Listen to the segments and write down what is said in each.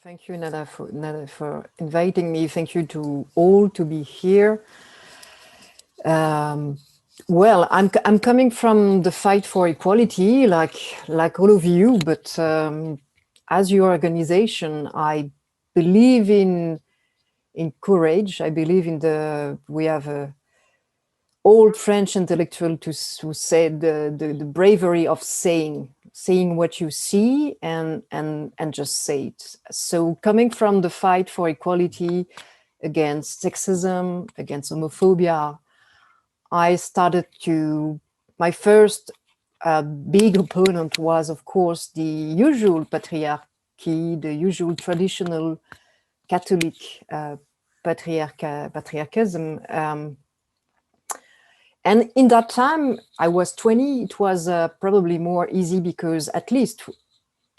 Thank you, Nada, for inviting me. Thank you to all to be here. Well, I'm coming from the fight for equality, like all of you. But as your organization, I believe in courage. I believe in we have a old French intellectual who said the bravery of saying what you see and just say it. So coming from the fight for equality against sexism, against homophobia, I started my first big opponent was, of course, the usual patriarchy, the usual traditional Catholic patriarchism. And in that time, I was 20, it was probably more easy because at least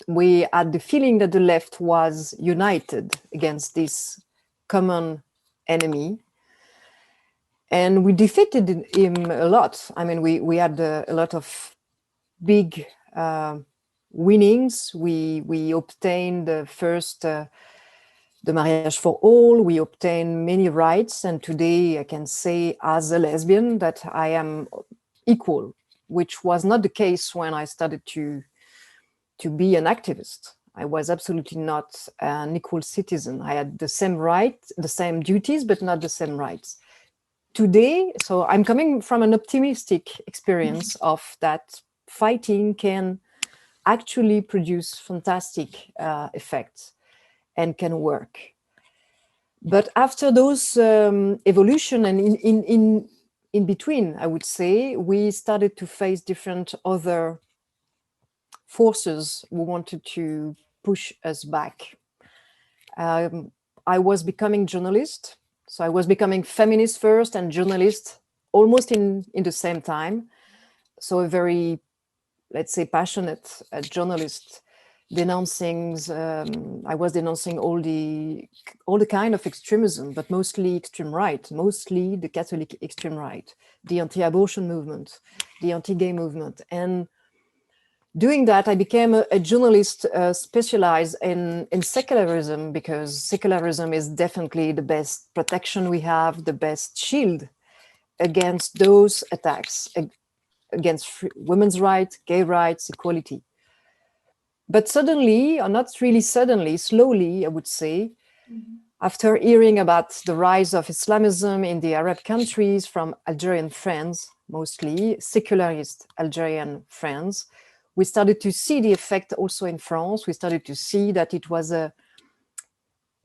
we had the feeling that the left was united against this common enemy. And we defeated him a lot. I mean, we had a lot of big winnings. We obtained the first the marriage for all. We obtained many rights, and today I can say as a lesbian that I am equal, which was not the case when I started to be an activist. I was absolutely not an equal citizen. I had the same rights, the same duties, but not the same rights. Today, so I'm coming from an optimistic experience of that fighting can actually produce fantastic effects and can work. But after those evolution and in between, I would say, we started to face different other forces who wanted to push us back. I was becoming journalist. So I was becoming feminist first and journalist almost in the same time. So a very, let's say, passionate journalist denouncing, I was denouncing all the kind of extremism, but mostly extreme right, mostly the Catholic extreme right, the anti-abortion movement, the anti-gay movement. And doing that, I became a journalist specialized in secularism, because secularism is definitely the best protection we have, the best shield against those attacks, against women's rights, gay rights, equality. But suddenly, or not really suddenly, slowly, I would say, after hearing about the rise of Islamism in the Arab countries from Algerian friends, mostly secularist Algerian friends, we started to see the effect also in France. We started to see that it was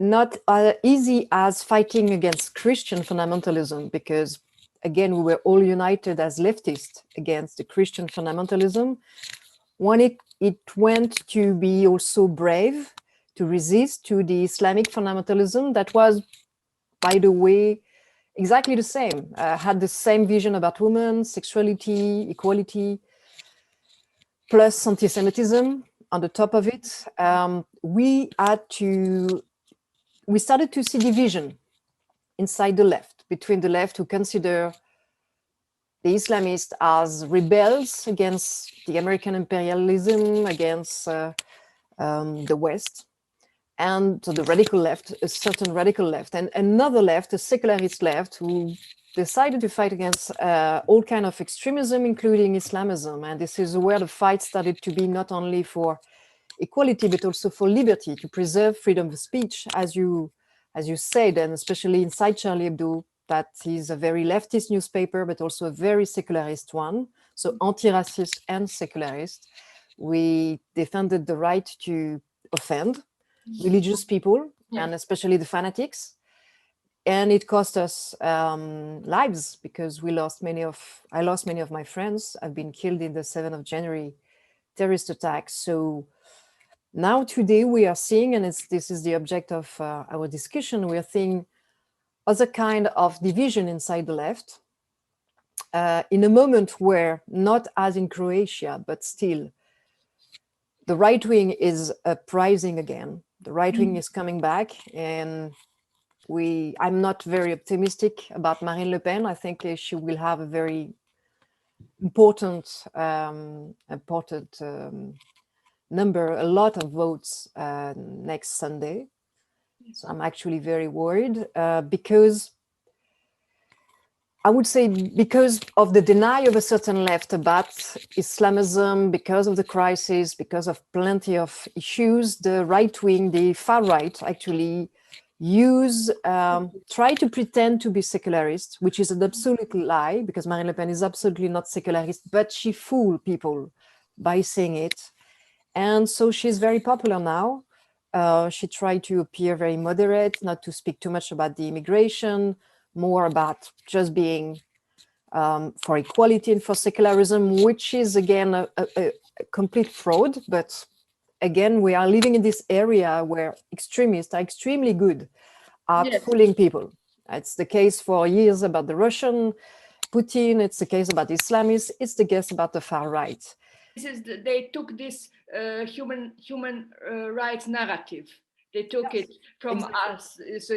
not easy as fighting against Christian fundamentalism, because again, we were all united as leftists against the Christian fundamentalism. When it went to be also brave to resist to the Islamic fundamentalism that was, by the way, exactly the same, had the same vision about women, sexuality, equality, plus anti-Semitism on the top of it. We started to see division inside the left, between the left who consider the Islamists as rebels against the American imperialism, against the West, and to the radical left, a certain radical left, and another left, a secularist left, who decided to fight against all kind of extremism, including Islamism. And this is where the fight started to be not only for equality, but also for liberty, to preserve freedom of speech, as you said, and especially inside Charlie Hebdo, that is a very leftist newspaper, but also a very secularist one. So anti-racist and secularist. We defended the right to offend religious people, and especially the fanatics. And it cost us lives, because I lost many of my friends. I've been killed in the 7th of January terrorist attack. So now today we are seeing, and this is the object of our discussion, we are seeing other kind of division inside the left in a moment where, not as in Croatia, but still, the right wing is uprising again. The right wing is coming back, and I'm not very optimistic about Marine Le Pen. I think she will have a very important number a lot of votes next Sunday. So I'm actually very worried because I would say because of the denial of a certain left about Islamism, because of the crisis, because of plenty of issues, the right wing, the far right actually try to pretend to be secularist, which is an absolute lie, because Marine Le Pen is absolutely not secularist, but she fooled people by saying it. And so she's very popular now. She tried to appear very moderate, not to speak too much about the immigration, more about just being for equality and for secularism, which is again a complete fraud. But again, we are living in this area where extremists are extremely good at fooling people. It's the case for years about the Russian Putin. It's the case about Islamists. It's the case about the far right. They took this human rights narrative. They took it from us. So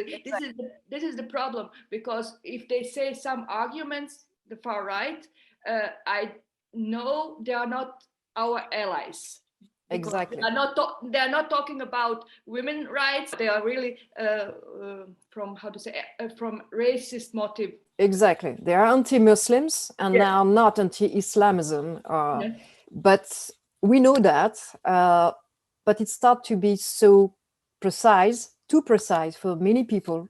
this is the problem, because if they say some arguments, the far right, I know they are not our allies. Exactly. They are not talking about women's rights. They are really from from racist motive. Exactly. They are anti-Muslims and they are not anti-Islamism. But we know that. But it starts to be so precise, too precise for many people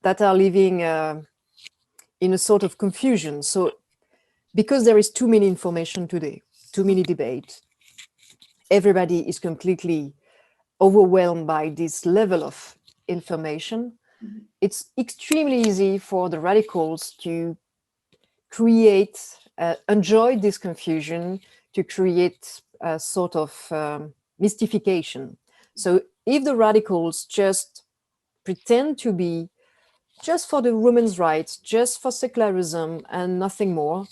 that are living in a sort of confusion. So because there is too many information today, too many debate, everybody is completely overwhelmed by this level of information. It's extremely easy for the radicals to create, enjoy this confusion, to create a sort of mystification. So if the radicals just pretend to be just for the women's rights, just for secularism and nothing more,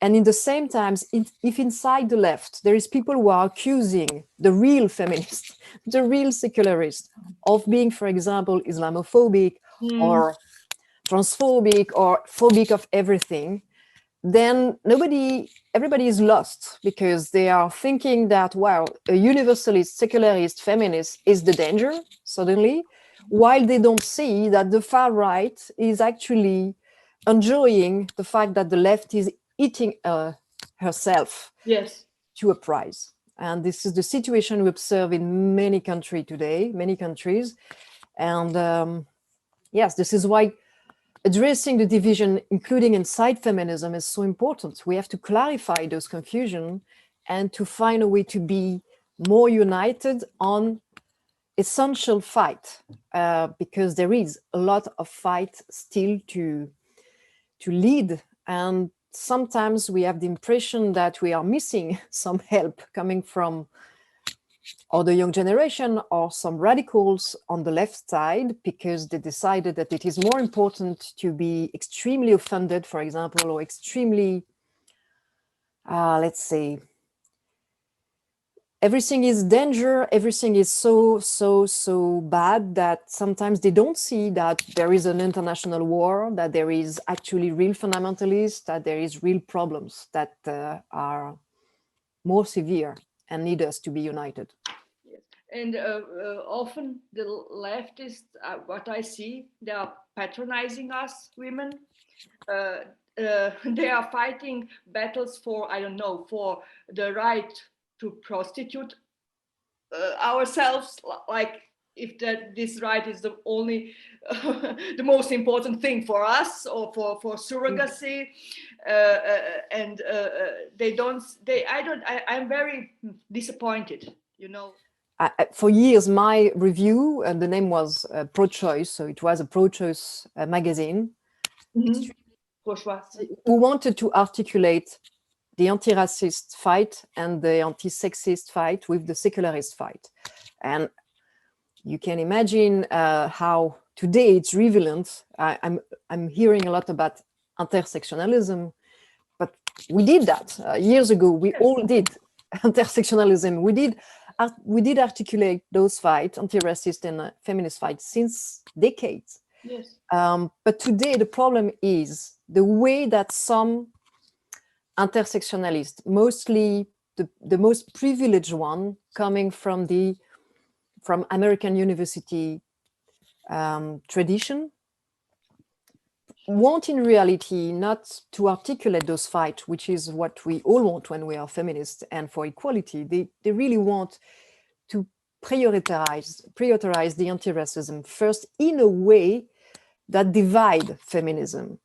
and in the same time, if inside the left, there is people who are accusing the real feminists, the real secularists, of being, for example, Islamophobic or transphobic or phobic of everything, then everybody is lost, because they are thinking that, wow, a universalist, secularist, feminist is the danger suddenly, while they don't see that the far right is actually enjoying the fact that the left is eating herself to a prize. And this is the situation we observe in many countries today, many countries. And yes, this is why addressing the division, including inside feminism, is so important. We have to clarify those confusion and to find a way to be more united on essential fight, because there is a lot of fight still to lead. And sometimes we have the impression that we are missing some help coming from or the young generation or some radicals on the left side, because they decided that it is more important to be extremely offended, for example, or extremely, let's say, everything is danger, everything is so bad, that sometimes they don't see that there is an international war, that there is actually real fundamentalists, that there is real problems that are more severe and need us to be united. And often the leftists, what I see, they are patronizing us women. They are fighting battles for, I don't know, for the right to prostitute ourselves, like if this right is the only the most important thing for us, or for surrogacy. And I'm very disappointed, you know. For years, my review, and the name was Pro-Choice, so it was a pro-choice magazine, who wanted to articulate the anti-racist fight and the anti-sexist fight with the secularist fight. And you can imagine how today it's relevant. I'm hearing a lot about intersectionalism, but we did that years ago. We all did intersectionalism. We did articulate those fights, anti-racist and feminist fights, since decades. Yes. But today the problem is the way that some intersectionalists, mostly the most privileged one, coming from American university tradition, want in reality not to articulate those fights, which is what we all want when we are feminists and for equality. They really want to prioritize the anti-racism first in a way that divide feminism,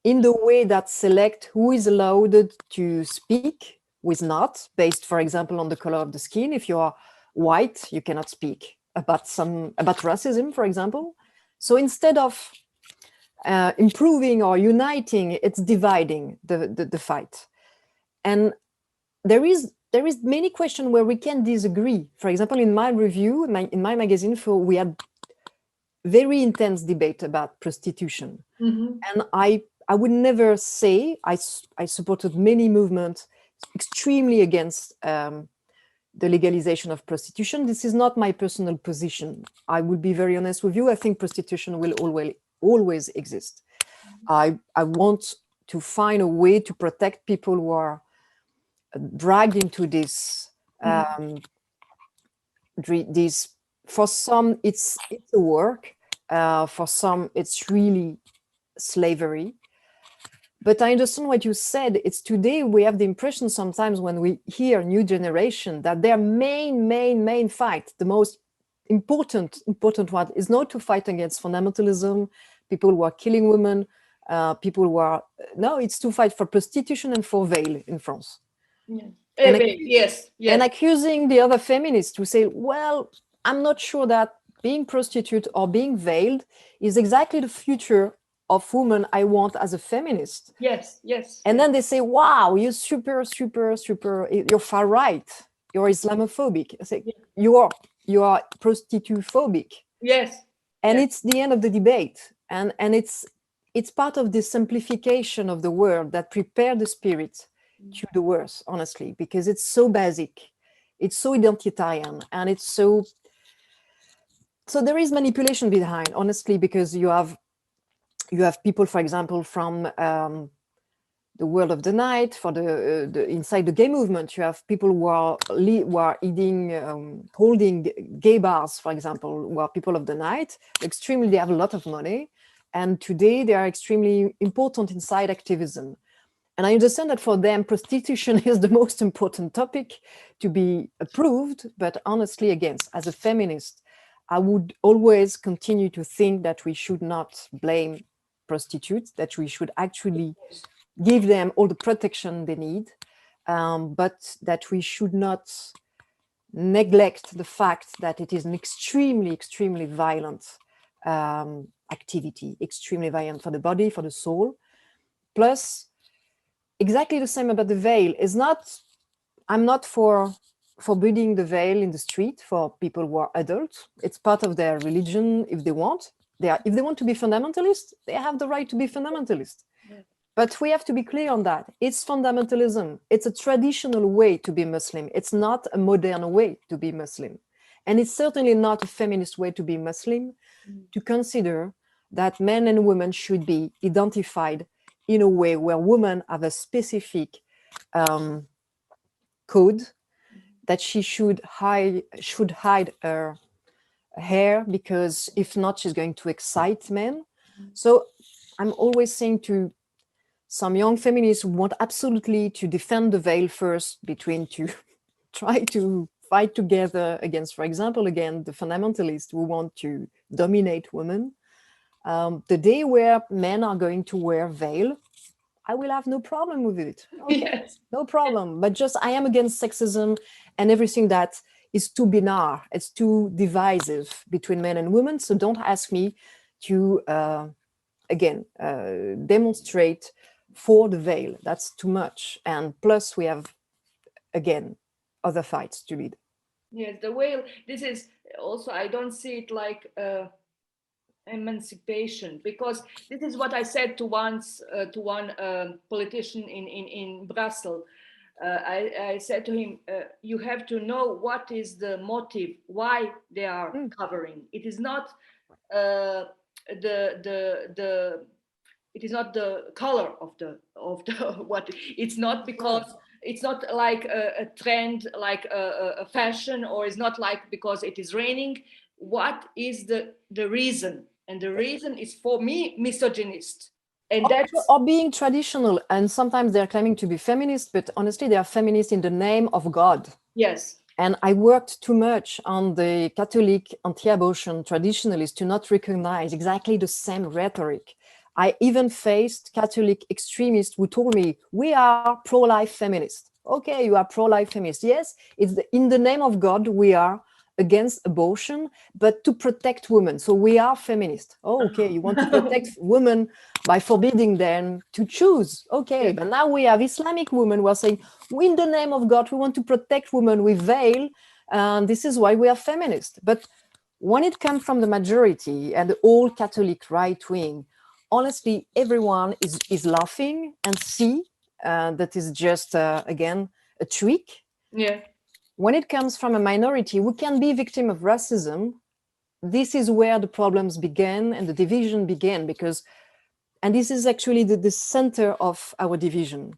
in the way that select who is allowed to speak, who is not, based, for example, on the color of the skin. If you are white, you cannot speak about racism, for example. So instead of improving or uniting, it's dividing the fight. And there is many questions where we can disagree. For example, in my review, in my magazine, we had very intense debate about prostitution. And I would never say I supported many movements extremely against the legalization of prostitution. This is not my personal position. I would be very honest with you. I think prostitution will always exist. I want to find a way to protect people who are dragged into this. For some, it's a work. For some, it's really slavery. But I understand what you said. It's today we have the impression sometimes when we hear new generation that their main fight, the most important one, is not to fight against fundamentalism, people who are killing women, people who are no, it's to fight for prostitution and for veil in France. Yeah. And accusing the other feminists to say, well, I'm not sure that being prostitute or being veiled is exactly the future of women I want as a feminist. Yes. And then they say, wow, you're super, you're far right, you're Islamophobic. I say, you are prostitute-phobic. Yes. And it's the end of the debate. And it's part of the simplification of the word that prepare the spirit to the worse, honestly, because it's so basic, it's so identitarian, and it's so there is manipulation behind, honestly, because you have people, for example, from the world of the night, for the inside the gay movement, you have people who are holding gay bars, for example, who are people of the night. They have a lot of money, and today they are extremely important inside activism. And I understand that for them, prostitution is the most important topic to be approved. But honestly, again, as a feminist, I would always continue to think that we should not blame prostitutes, that we should actually give them all the protection they need, but that we should not neglect the fact that it is an extremely violent activity, extremely violent for the body, for the soul. Plus, exactly the same about the veil. I'm not for forbidding the veil in the street for people who are adults. It's part of their religion if they want. If they want to be fundamentalist, they have the right to be fundamentalist. Yeah. But we have to be clear on that. It's fundamentalism. It's a traditional way to be Muslim. It's not a modern way to be Muslim. And it's certainly not a feminist way to be Muslim, to consider that men and women should be identified in a way where women have a specific code, that she should hide her hair, because if not, she's going to excite men. So I'm always saying to some young feminists who want absolutely to defend the veil first, to try to fight together against, for example, again, the fundamentalists who want to dominate women. The day where men are going to wear veil, I will have no problem with it. Okay, yes. No problem. But just I am against sexism and everything that is too binary. It's too divisive between men and women. So don't ask me to, demonstrate for the veil. That's too much. And plus we have, again, other fights to lead. Yes, the veil, this is also, I don't see it like emancipation, because this is what I said to one politician in Brussels. I said to him, you have to know what is the motive, why they are covering. It is not it is not the color of the what. It's not because it's not like a trend, like a fashion, or it's not like because it is raining. What is the reason? And the reason is, for me, misogynist. And that's or being traditional, and sometimes they're claiming to be feminist, but honestly they are feminist in the name of God. yes. And I worked too much on the Catholic anti-abortion traditionalists to not recognize exactly the same rhetoric. I even faced Catholic extremists who told me, we are pro-life feminists. Okay, you are pro-life feminists. Yes, it's in the name of God, we are against abortion, but to protect women. So we are feminists. Oh, okay, you want to protect women by forbidding them to choose. Okay, Yeah. but now we have Islamic women who are saying, in the name of God, we want to protect women with veil, and this is why we are feminists. But when it comes from the majority and the old Catholic right wing, honestly, everyone is laughing and see that is just, again, a trick. Yeah. When it comes from a minority who can be victim of racism, this is where the problems began and the division began, because, and this is actually the center of our division.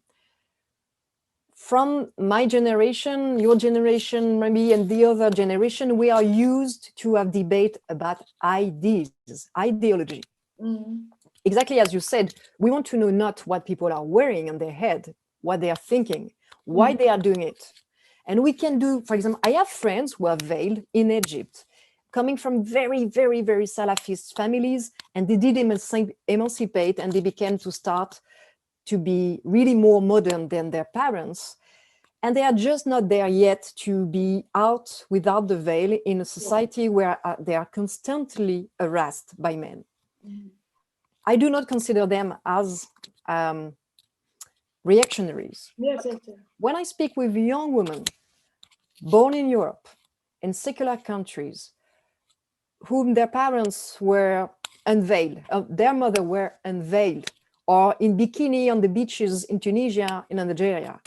From my generation, your generation, maybe, and the other generation, we are used to have debate about ideas, ideology. Mm. Exactly as you said, we want to know not what people are wearing on their head, what they are thinking, why they are doing it. And we can do, for example, I have friends who are veiled in Egypt, coming from very, very, very Salafist families, and they did emancipate, and they began to start to be really more modern than their parents. And they are just not there yet to be out without the veil in a society where they are constantly harassed by men. Mm. I do not consider them as reactionaries. Yes, yes, yes. When I speak with young women born in Europe, in secular countries, whom their parents were unveiled, their mother were unveiled, or in bikini on the beaches in Tunisia, in Nigeria,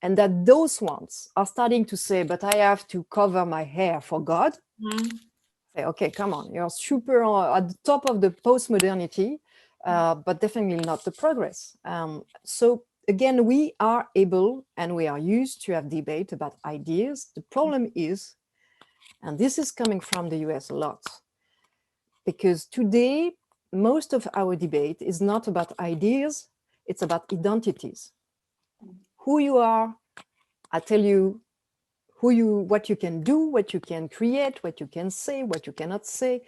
and that those ones are starting to say, but I have to cover my hair for God. Mm. Say, okay, come on, you're super at the top of the post-modernity, but definitely not the progress. So again, we are able and we are used to have debate about ideas. The problem is, and this is coming from the US a lot, because today, most of our debate is not about ideas, it's about identities. Who you are, I tell you what you can do, what you can create, what you can say, what you cannot say.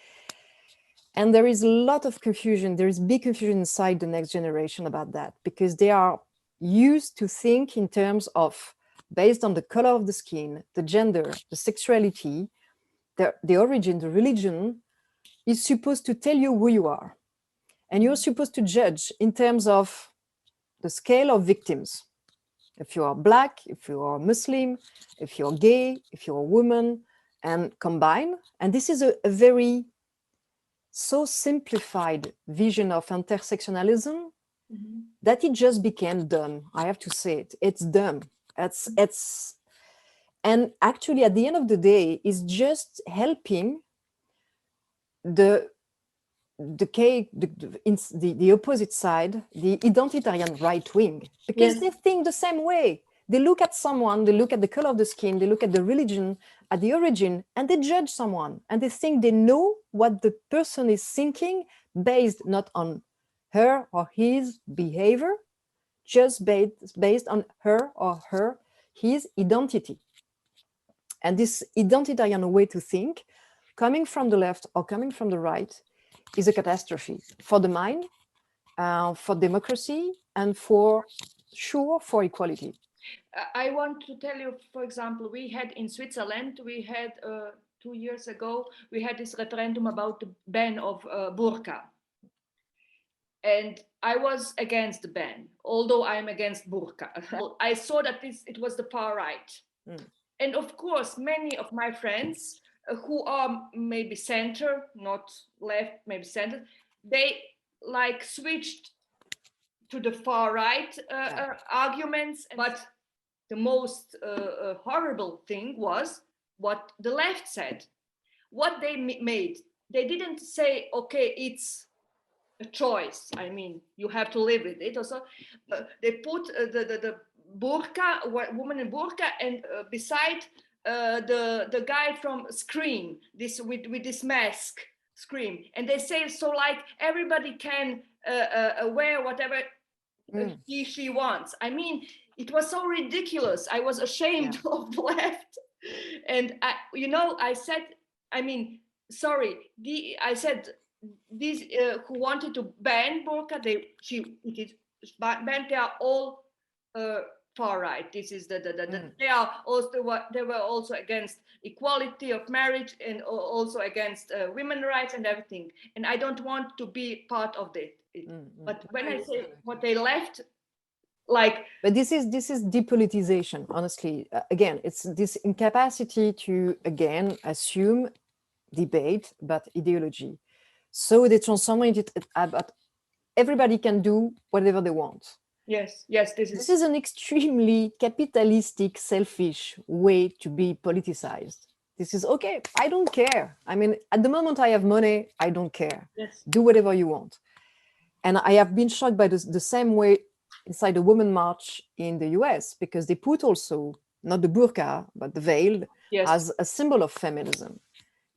And there is a lot of confusion. There is big confusion inside the next generation about that, because they are used to think in terms of, based on the color of the skin, the gender, the sexuality, the origin, the religion, is supposed to tell you who you are. And you're supposed to judge in terms of the scale of victims. If you are Black, if you are Muslim, if you're gay, if you're a woman, and combine. And this is a very so simplified vision of intersectionalism that it just became dumb. I have to say it. It's dumb. And actually, at the end of the day, is just helping the opposite side, the identitarian right wing, because Yes. they think the same way. They look at someone, they look at the color of the skin, they look at the religion, at the origin, and they judge someone. And they think they know what the person is thinking based not on her or his behavior, just based on her or his identity. And this identitarian way to think, coming from the left or coming from the right, is a catastrophe for the mind, for democracy, and for equality. I want to tell you, for example, we had in Switzerland, we had 2 years ago, we had this referendum about the ban of burqa. And I was against the ban, although I'm against burqa. I saw that it was the far right. Mm. And of course, many of my friends who are maybe center, not left, maybe center, they like switched to the far right arguments. But the most horrible thing was what the left said. What they made, they didn't say, okay, it's a choice. I mean, you have to live with it. Also, they put the burqa, woman in burqa, and beside the guy from Scream, this with this mask, Scream, and they say so like everybody can wear whatever she wants. I mean, it was so ridiculous. I was ashamed of the left, and I said, I mean, sorry, I said these who wanted to ban burqa, it is banned. They are all far right. This is they are also they were also against equality of marriage and also against women's rights and everything. And I don't want to be part of it. But when I say what they left, like, but this is depolitization, honestly. Again, it's this incapacity to again assume debate about ideology, so they transform it about everybody can do whatever they want. Yes, this is an extremely capitalistic, selfish way to be politicized. This is okay, I don't care. I mean, at the moment I have money, I don't care. Yes. Do whatever you want. And I have been shocked by the same way inside the Women March in the US, because they put also not the burqa, but the veil as a symbol of feminism.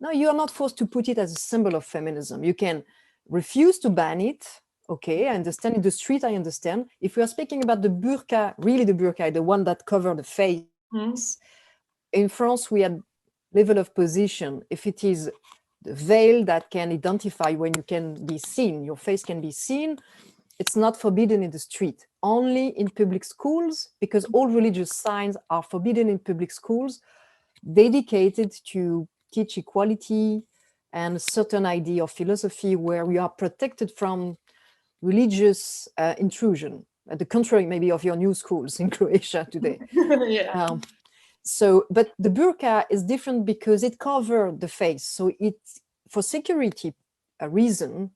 No, you are not forced to put it as a symbol of feminism. You can refuse to ban it. Okay, I understand. In the street, I understand. If we are speaking about the burqa, really the burqa, the one that covers the face, in France, we had level of position. If it is the veil that can identify when you can be seen, your face can be seen, it's not forbidden in the street, only in public schools, because all religious signs are forbidden in public schools, dedicated to teach equality and a certain idea of philosophy where we are protected from religious intrusion, at the contrary maybe of your new schools in Croatia today. So, but the burqa is different because it covers the face. So it's for security reason,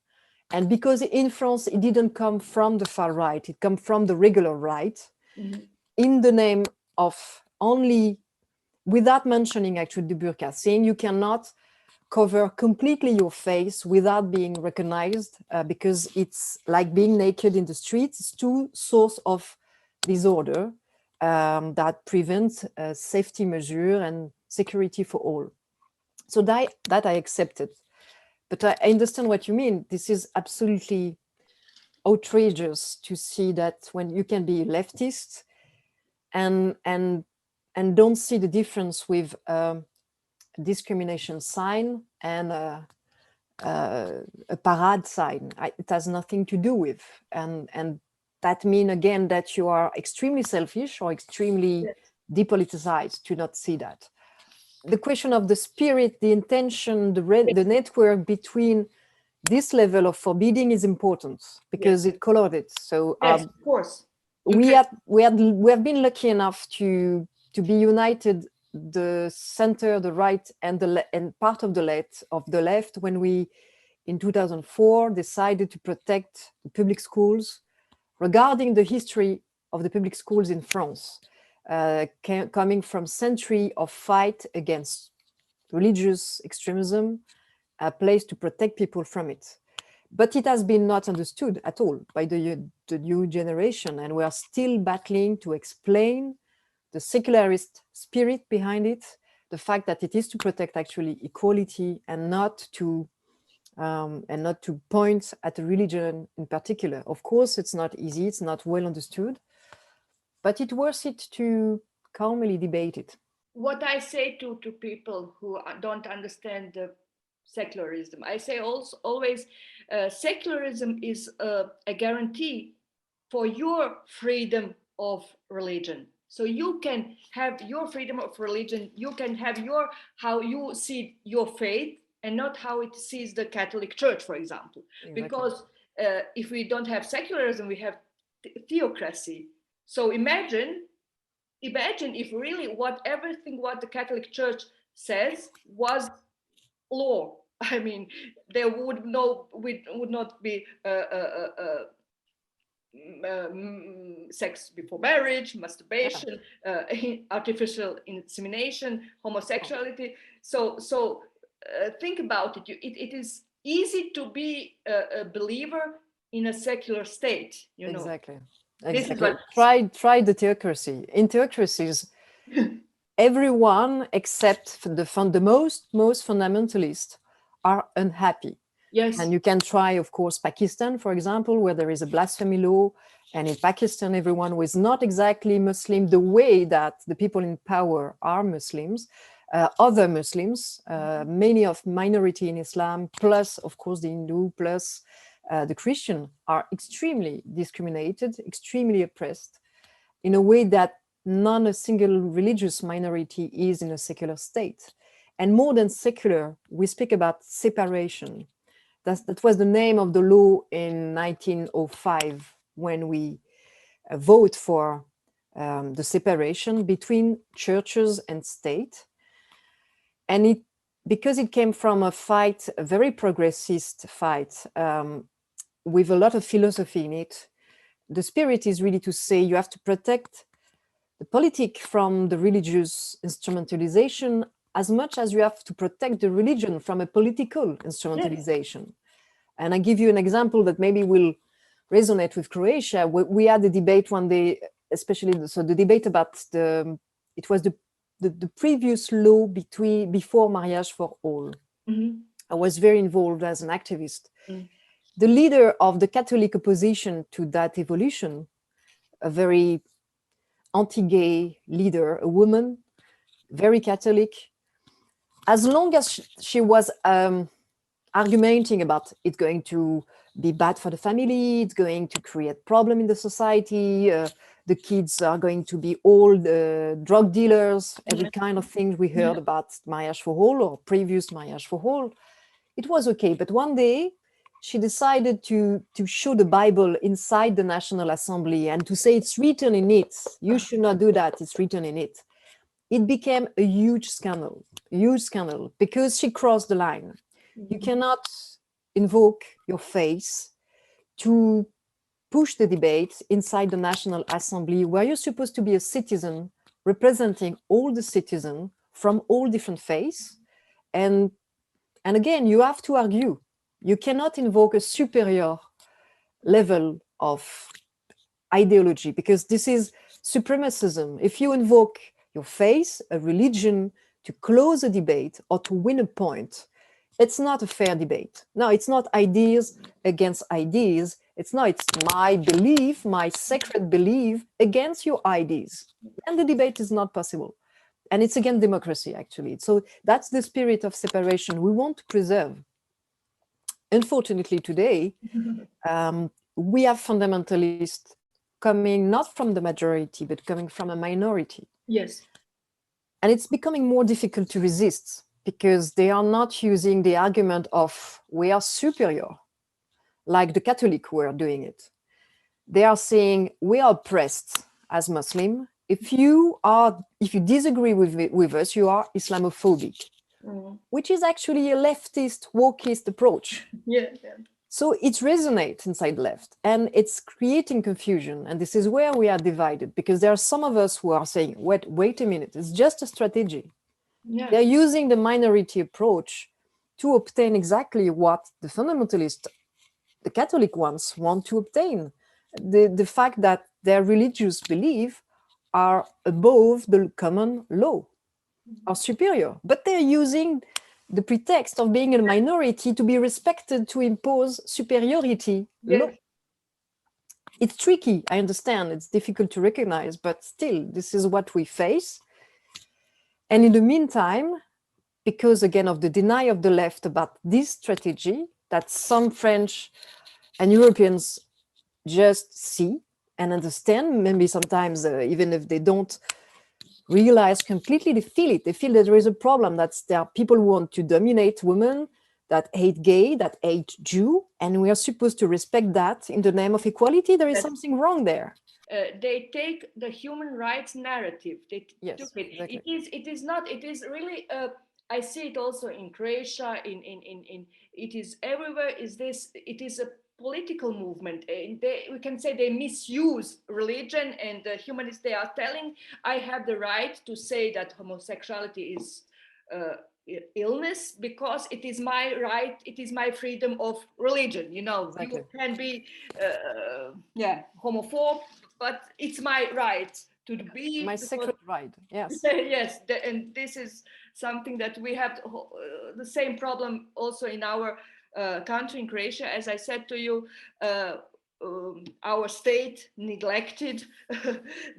and because in France it didn't come from the far right, it come from the regular right, in the name of only, without mentioning actually the burqa, saying you cannot cover completely your face without being recognized, because it's like being naked in the streets. It's two source of disorder that prevent safety measure and security for all. So that I accepted. But I understand what you mean. This is absolutely outrageous to see that when you can be leftist and don't see the difference with discrimination sign and a parade sign. It has nothing to do with, and that means again that you are extremely selfish or extremely depoliticized to not see that. The question of the spirit, the intention, the network between this level of forbidding is important because it colored it. So of course, we have been lucky enough to be united, the center, the right, and part of the left when we in 2004 decided to protect the public schools. Regarding the history of the public schools in France, coming from century of fight against religious extremism, a place to protect people from it. But it has been not understood at all by the new generation, and we are still battling to explain the secularist spirit behind it, the fact that it is to protect actually equality and not to point at a religion in particular. Of course, it's not easy, it's not well understood, but it's worth it to calmly debate it. What I say to people who don't understand the secularism, I say also always, secularism is a guarantee for your freedom of religion. So you can have your freedom of religion, you can have how you see your faith and not how it sees the Catholic Church, for example. Exactly. Because if we don't have secularism, we have theocracy. So imagine if really everything what the Catholic Church says was law. I mean, there would not be sex before marriage, masturbation, artificial insemination, homosexuality. So think about it. It is easy to be a believer in a secular state. You know? Exactly. This is exactly. what. Try the theocracy. In theocracies, everyone except the most fundamentalists are unhappy. Yes. And you can try, of course, Pakistan, for example, where there is a blasphemy law. And in Pakistan, everyone who is not exactly Muslim the way that the people in power are Muslims, other Muslims, many of minority in Islam, plus, of course, the Hindu, plus the Christian, are extremely discriminated, extremely oppressed in a way that none a single religious minority is in a secular state. And more than secular, we speak about separation. That was the name of the law in 1905 when we vote for the separation between churches and state. And because it came from a fight, a very progressist fight, with a lot of philosophy in it, the spirit is really to say you have to protect the politic from the religious instrumentalization as much as you have to protect the religion from a political instrumentalization. Yes. And I give you an example that maybe will resonate with Croatia. We had a debate one day, especially the debate about it was the previous law before marriage for all. Mm-hmm. I was very involved as an activist. Mm. The leader of the Catholic opposition to that evolution, a very anti-gay leader, a woman, very Catholic, as long as she was arguing about it's going to be bad for the family, it's going to create problem in the society, the kids are going to be all drug dealers, every kind of thing we heard about marriage for all or previous marriage for all, it was okay. But one day she decided to show the Bible inside the National Assembly and to say it's written in it. You should not do that. It's written in it. It became a huge scandal, because she crossed the line. You cannot invoke your faith to push the debate inside the National Assembly where you're supposed to be a citizen representing all the citizens from all different faiths. And again, you have to argue. You cannot invoke a superior level of ideology because this is supremacism. If you invoke your faith, a religion, to close a debate or to win a point, it's not a fair debate. No, it's not ideas against ideas. It's my belief, my sacred belief against your ideas. And the debate is not possible. And it's against democracy, actually. So that's the spirit of separation we want to preserve. Unfortunately, today, we have fundamentalists coming not from the majority, but coming from a minority. Yes. And it's becoming more difficult to resist because they are not using the argument of we are superior, like the Catholic were doing it. They are saying we are oppressed as Muslim. If you disagree with us, you are Islamophobic, which is actually a leftist, wokist approach. Yeah. So it resonates inside left and it's creating confusion. And this is where we are divided because there are some of us who are saying, wait a minute, it's just a strategy. Yeah. They're using the minority approach to obtain exactly what the fundamentalists, the Catholic ones, want to obtain. The fact that their religious beliefs are above the common law, are superior, but they're using the pretext of being a minority to be respected, to impose superiority. Yes. It's tricky, I understand, it's difficult to recognize, but still, this is what we face. And in the meantime, because again of the denial of the left about this strategy that some French and Europeans just see and understand, maybe sometimes even if they don't realize completely, they feel it. They feel that there is a problem, that there are people who want to dominate women, that hate gay, that hate Jew, and we are supposed to respect that in the name of equality. There is something wrong there. They take the human rights narrative. Yes, exactly. It is not. It is really. I see it also in Croatia. It is everywhere. It is a political movement. We can say they misuse religion and the humanists. They are telling, I have the right to say that homosexuality is illness because it is my right, it is my freedom of religion. You know, Exactly. you can be homophobe, but it's my right to be My sacred right. Yes. yes, and this is something that we have the same problem also in our country, in Croatia. As I said to you, our state neglected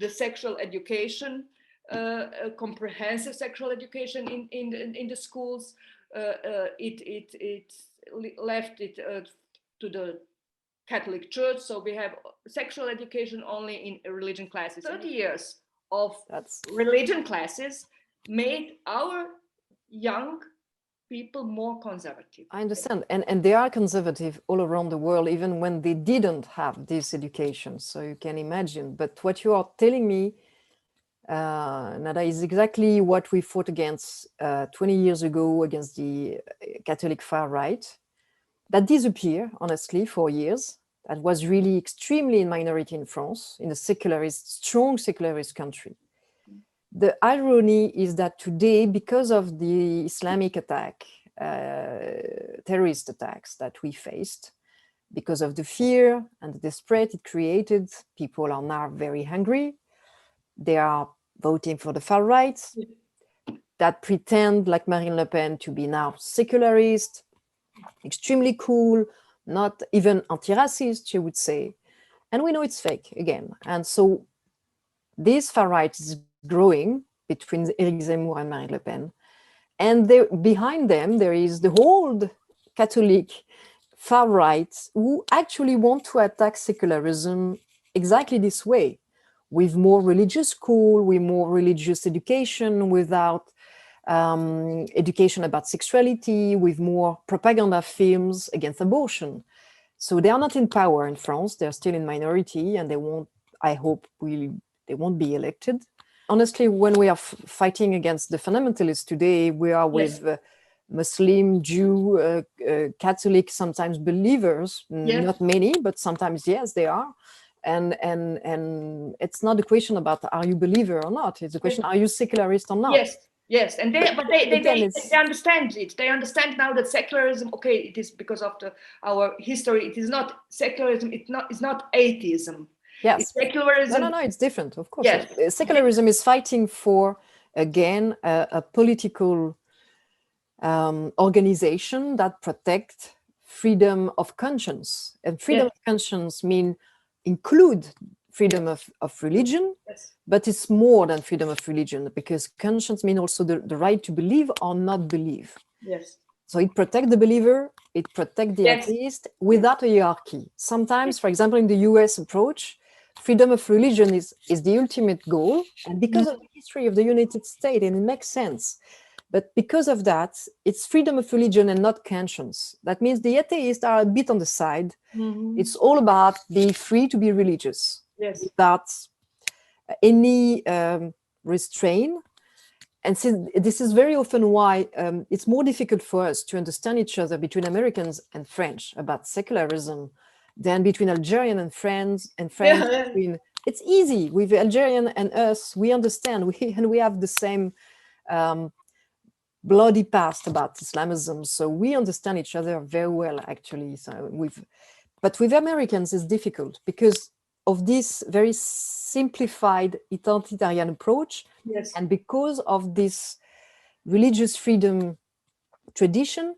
the sexual education, comprehensive sexual education in the schools. It left it to the Catholic Church, so we have sexual education only in religion classes. 30 years of religion classes made our young people more conservative. I understand. And they are conservative all around the world, even when they didn't have this education. So you can imagine. But what you are telling me, Nada, is exactly what we fought against 20 years ago against the Catholic far right. That disappeared, honestly, for years. That was really extremely in minority in France, in a secularist, strong secularist country. The irony is that today, because of the Islamic attack, terrorist attacks that we faced, because of the fear and the desperate it created, people are now very hungry. They are voting for the far right that pretend, like Marine Le Pen, to be now secularist, extremely cool, not even anti-racist, she would say. And we know it's fake again. And so this far right is growing between Eric Zemmour and Marine Le Pen. And behind them, there is the old Catholic far right who actually want to attack secularism exactly this way, with more religious school, with more religious education, without education about sexuality, with more propaganda films against abortion. So they are not in power in France. They're still in minority, and they won't, I hope, they won't be elected. Honestly, when we are fighting against the fundamentalists today, we are with Muslim, Jew, Catholic, sometimes believers, not many, but sometimes, yes, they are. And it's not a question about are you believer or not. It's a question, are you secularist or not? Yes, and they understand it. They understand now that secularism, okay, it is because of our history. It is not secularism. It's not atheism. Yes. It's secularism. No, it's different, of course. Yes. Secularism is fighting for, again, a political organization that protects freedom of conscience. And freedom of conscience include freedom of religion, but it's more than freedom of religion, because conscience means also the right to believe or not believe. Yes. So it protects the believer, it protects the atheist without a hierarchy. Sometimes, for example, in the US approach, freedom of religion is the ultimate goal. And because of the history of the United States, and it makes sense. But because of that, it's freedom of religion and not conscience. That means the atheists are a bit on the side. It's all about being free to be religious without any restraint. And so this is very often why it's more difficult for us to understand each other between Americans and French about secularism than between Algerian and French. It's easy with Algerian and us. We understand, and we have the same bloody past about Islamism, so we understand each other very well, actually. But with Americans, it's difficult because of this very simplified identitarian approach, and because of this religious freedom tradition,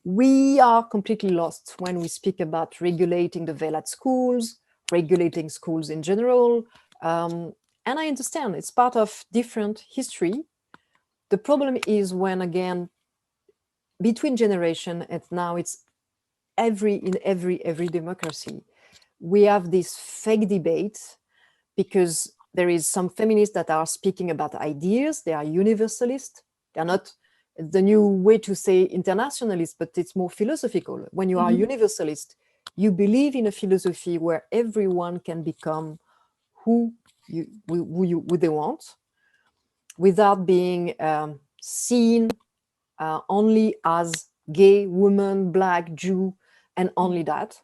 we are completely lost when we speak about regulating the veil at schools, regulating schools in general. And I understand it's part of different history. The problem is when, again, between generation, and now it's in every democracy, we have this fake debate because there is some feminists that are speaking about ideas. They are universalist. They're not the new way to say internationalist, but it's more philosophical. When you are a universalist, you believe in a philosophy where everyone can become who they want, without being seen only as gay, woman, black, Jew, and only that.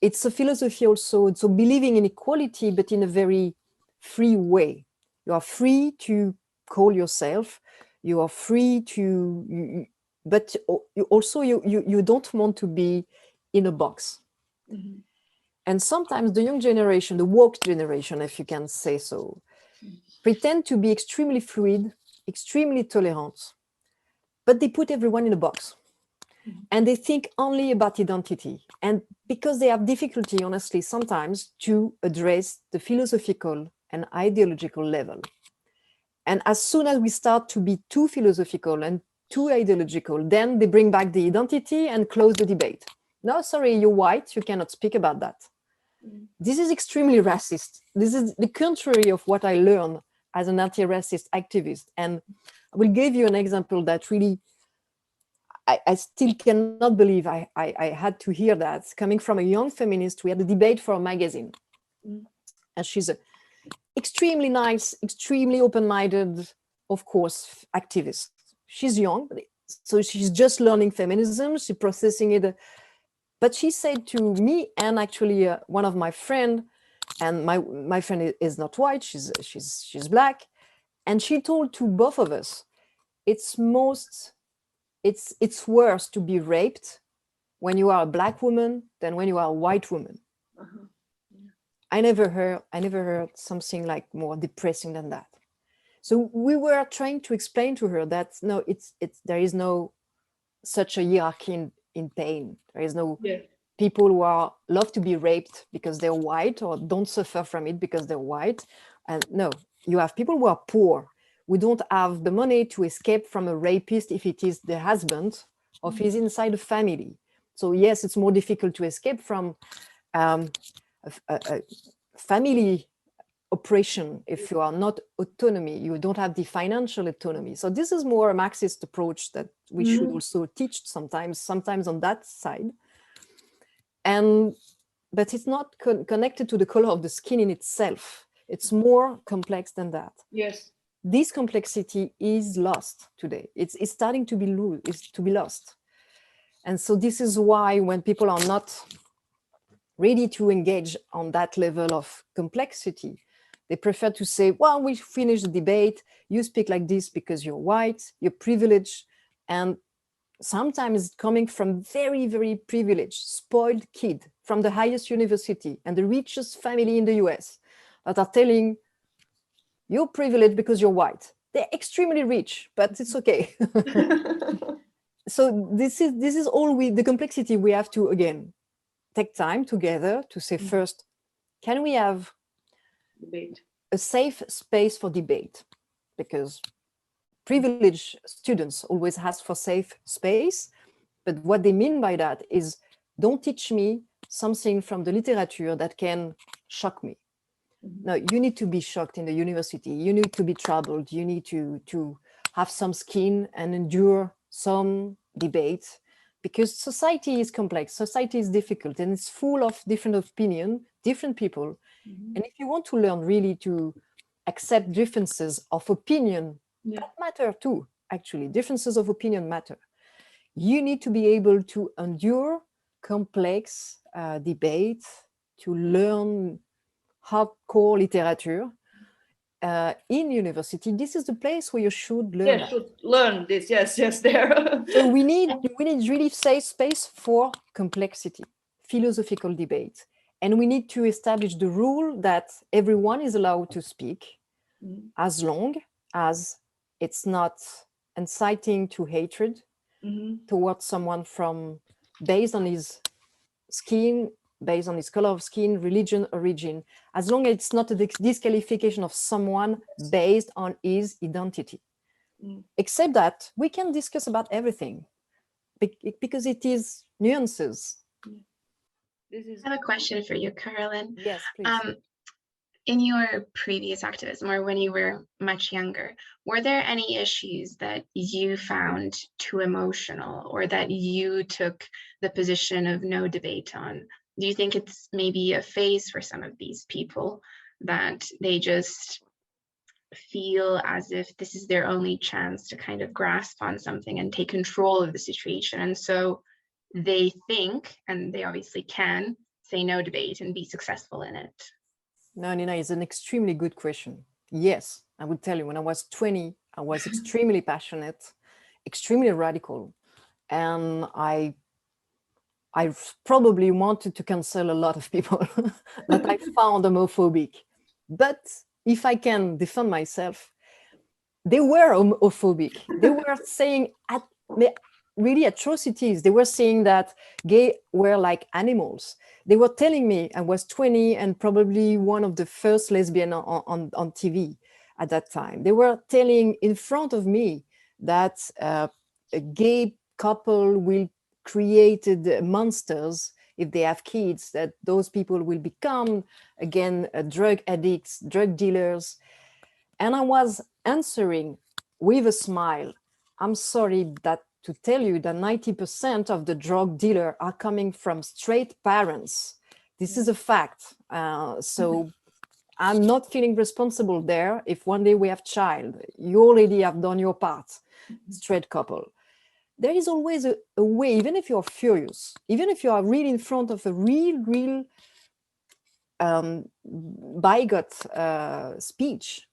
It's a philosophy also, so believing in equality, but in a very free way. You are free to call yourself You are free to, but you don't want to be in a box. Mm-hmm. And sometimes the young generation, the woke generation, if you can say so, pretend to be extremely fluid, extremely tolerant, but they put everyone in a box. And they think only about identity. And because they have difficulty, honestly, sometimes to address the philosophical and ideological level. And as soon as we start to be too philosophical and too ideological, then they bring back the identity and close the debate. No, sorry, you're white, you cannot speak about that. This is extremely racist. This is the contrary of what I learned as an anti-racist activist. And I will give you an example that really, I still cannot believe I had to hear that. Coming from a young feminist, we had a debate for a magazine. And she's a extremely nice, extremely open-minded, of course, activist. She's young, so she's just learning feminism, she's processing it. But she said to me, and actually one of my friend, and my friend is not white, she's black, and she told to both of us, it's worse to be raped when you are a black woman than when you are a white woman. Uh-huh. Yeah. I never heard something like more depressing than that. So we were trying to explain to her that no, there is no such a hierarchy in pain. There is no people who love to be raped because they're white or don't suffer from it because they're white. And no, you have people who are poor, who don't have the money to escape from a rapist if it is the husband or if he's inside a family. So yes, it's more difficult to escape from a family oppression if you are not autonomy, you don't have the financial autonomy. So this is more a Marxist approach that we should also teach sometimes on that side. But it's not connected to the color of the skin in itself. It's more complex than that. Yes. This complexity is lost today. It's starting to be lost. And so this is why when people are not ready to engage on that level of complexity, they prefer to say, well, we finished the debate. You speak like this because you're white, you're privileged. And sometimes coming from very, very privileged, spoiled kid from the highest university and the richest family in the US that are telling, you're privileged because you're white. They're extremely rich, but it's okay. So this is all the complexity we have to, again, take time together to say first, can we have debate, a safe space for debate? Because privileged students always ask for safe space, but what they mean by that is don't teach me something from the literature that can shock me. No, you need to be shocked in the university. You need to be troubled. You need to have some skin and endure some debate, because society is complex. Society is difficult and it's full of different opinions, different people. And if you want to learn really to accept differences of opinion, that matter too, actually. Differences of opinion matter. You need to be able to endure complex debate, to learn hardcore literature in university. This is the place where you should learn. Yes, should learn this. Yes, there. So we need really safe space for complexity, philosophical debate, and we need to establish the rule that everyone is allowed to speak, as long as it's not inciting to hatred towards someone based on his skin, based on his color of skin, religion, origin, as long as it's not a disqualification of someone based on his identity. Except that we can discuss about everything because it is nuances. This is... I have a question for you, Carolyn. Yes, please. In your previous activism, or when you were much younger, were there any issues that you found too emotional or that you took the position of no debate on? Do you think it's maybe a phase for some of these people that they just feel as if this is their only chance to kind of grasp on something and take control of the situation? And so they think, and they obviously can, say no debate and be successful in it. No, Nina, it's an extremely good question. Yes, I would tell you, when I was 20, I was extremely passionate, extremely radical. And I probably wanted to cancel a lot of people that I found homophobic. But if I can defend myself, they were homophobic. They were saying really atrocities. They were saying that gay were like animals. They were telling me, I was 20 and probably one of the first lesbian on TV at that time. They were telling in front of me that a gay couple will create monsters if they have kids, that those people will become, again, drug addicts, drug dealers. And I was answering with a smile, I'm sorry to tell you that 90% of the drug dealers are coming from straight parents. This is a fact. So I'm not feeling responsible there if one day we have child. You already have done your part, straight couple. There is always a way, even if you're furious, even if you are really in front of a real bigot speech,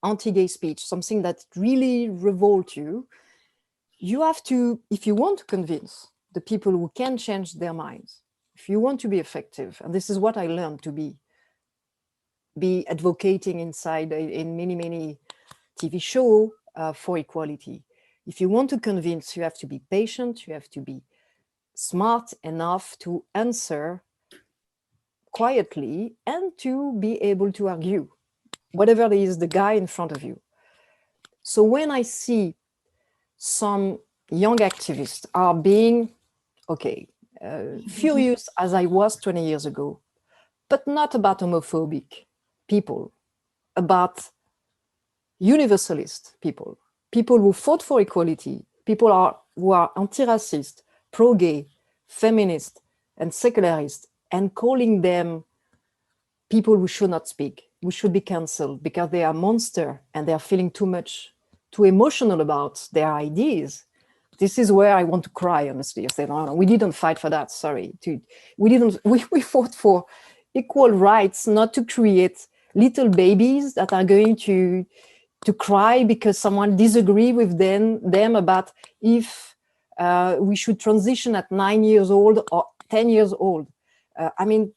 anti-gay speech, something that really revolts you, you have to, if you want to convince the people who can change their minds, if you want to be effective, and this is what I learned to be advocating inside in many TV shows for equality. If you want to convince, you have to be patient, you have to be smart enough to answer quietly and to be able to argue, whatever is the guy in front of you. So when I see some young activists are being, furious as I was 20 years ago, but not about homophobic people, about universalist people, people who fought for equality, people who are anti-racist, pro-gay, feminist, and secularist, and calling them people who should not speak, who should be cancelled because they are monsters and they are feeling too emotional about their ideas. This is where I want to cry, honestly. I say, no, we didn't fight for that, sorry. We fought for equal rights, not to create little babies that are going to cry because someone disagree with them about if we should transition at 9 years old or 10 years old. I mean,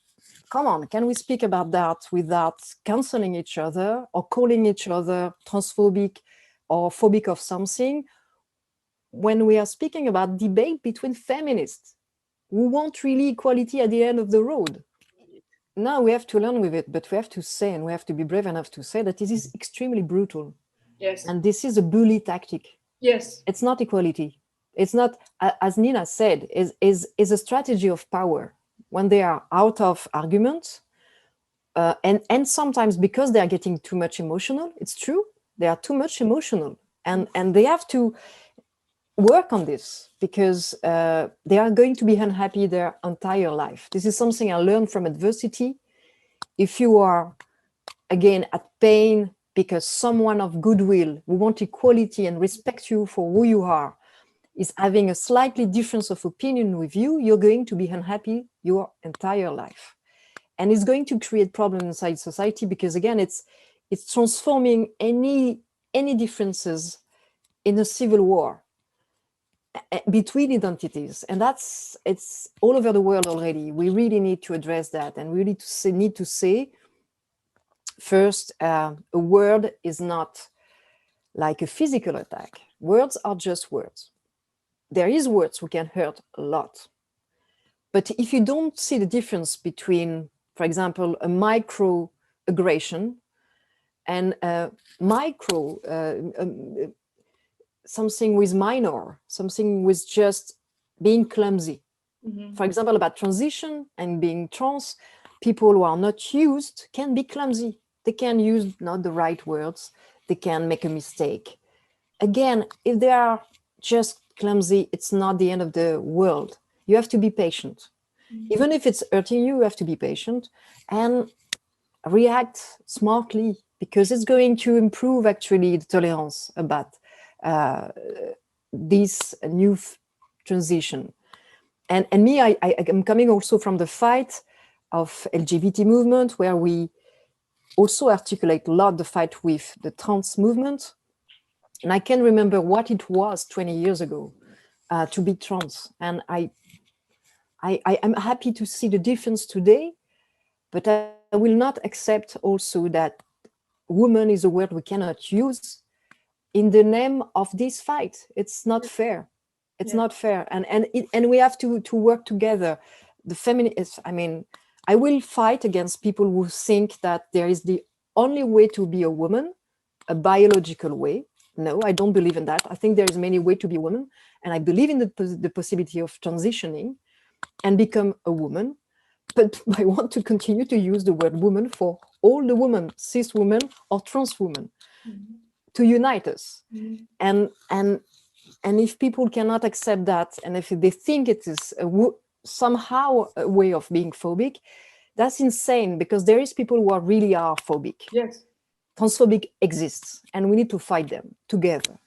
come on, can we speak about that without canceling each other or calling each other transphobic or phobic of something when we are speaking about debate between feminists who want really equality at the end of the road? Now we have to learn with it, but we have to say, and we have to be brave enough to say that this is extremely brutal. Yes. And this is a bully tactic. Yes. It's not equality. It's not, as Nina said, is a strategy of power. When they are out of argument, and sometimes because they are getting too much emotional, it's true, they are too much emotional. And they have to work on this because they are going to be unhappy their entire life. This is something I learned from adversity. If you are, again, at pain because someone of goodwill who wants equality and respect you for who you are is having a slightly difference of opinion with you, you're going to be unhappy your entire life. And it's going to create problems inside society because, again, it's transforming any differences in a civil war between identities. And it's all over the world already. We really need to address that. And we really need to say, first, a word is not like a physical attack. Words are just words. There is words we can hurt a lot. But if you don't see the difference between, for example, a microaggression and a something with minor, something with just being clumsy. Mm-hmm. For example, about transition and being trans, people who are not used can be clumsy. They can use not the right words. They can make a mistake. Again, if they are just clumsy, it's not the end of the world. You have to be patient. Mm-hmm. Even if it's hurting you, you have to be patient and react smartly because it's going to improve actually the tolerance about this new transition. And me, I am coming also from the fight of LGBT movement, where we also articulate a lot the fight with the trans movement. And I can remember what it was 20 years ago to be trans. And I'm happy to see the difference today, but I will not accept also that woman is a word we cannot use in the name of this fight. It's not fair. It's not fair. And we have to work together. The feminists, I mean, I will fight against people who think that there is the only way to be a woman, a biological way. No, I don't believe in that. I think there is many ways to be a woman. And I believe in the possibility of transitioning and become a woman. But I want to continue to use the word woman for all the women, cis women or trans women, to unite us. And if people cannot accept that, and if they think it is somehow a way of being phobic, that's insane, because there is people who really are phobic. Yes. Transphobic exists, and we need to fight them together.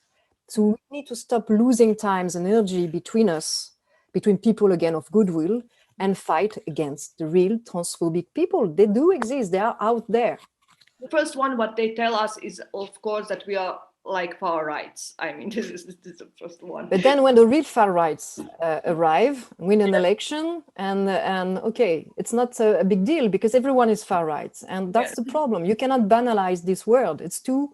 So we need to stop losing times and energy between us, between people again of goodwill, and fight against the real transphobic people. They do exist, they are out there. The first one, what they tell us is, of course, that we are like far rights. I mean, this is the first one. But then when the real far rights arrive, win an election, and okay, it's not a big deal because everyone is far right. And that's the problem. You cannot banalize this word. It's too